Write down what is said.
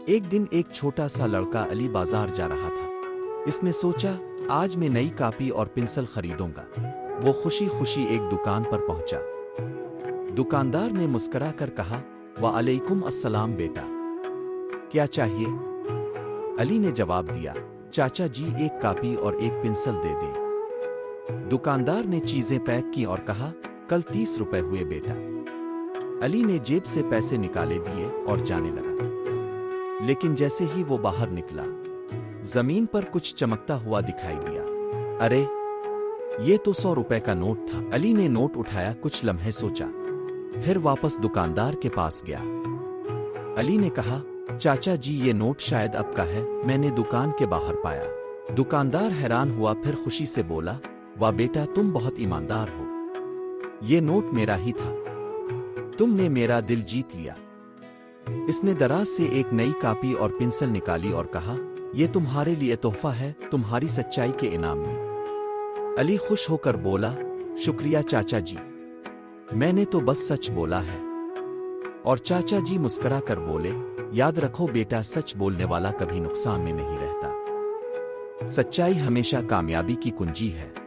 एक दिन एक छोटा सा लड़का अली बाजार जा रहा था। इसने सोचा, आज मैं नई कॉपी और पेंसिल खरीदूंगा। वो खुशी खुशी एक दुकान पर पहुंचा। दुकानदार ने मुस्कुरा कर कहा, वालेकुम अस्सलाम बेटा, क्या चाहिए? अली ने जवाब दिया, चाचा जी एक कॉपी और एक पेंसिल दे दें। दुकानदार ने चीजें पैक की और कहा, कल 30 रुपए हुए बेटा। अली ने जेब से पैसे निकाले दिए और जाने लगा। लेकिन जैसे ही वो बाहर निकला, जमीन पर कुछ चमकता हुआ दिखाई दिया। अरे, ये तो 100 रुपए का नोट था। अली ने नोट उठाया, कुछ लम्हे सोचा, फिर वापस दुकानदार के पास गया। अली ने कहा, चाचा जी ये नोट शायद आपका है, मैंने दुकान के बाहर पाया। दुकानदार हैरान हुआ, फिर खुशी से बोला, वाह बेटा, तुम बहुत ईमानदार हो। ये नोट मेरा ही था, तुमने मेरा दिल जीत लिया। इसने दराज से एक नई कॉपी और पेंसिल निकाली और कहा, यह तुम्हारे लिए तोहफा है, तुम्हारी सच्चाई के इनाम में। अली खुश होकर बोला, शुक्रिया चाचा जी, मैंने तो बस सच बोला है। और चाचा जी मुस्कुरा कर बोले, याद रखो बेटा, सच बोलने वाला कभी नुकसान में नहीं रहता। सच्चाई हमेशा कामयाबी की कुंजी है।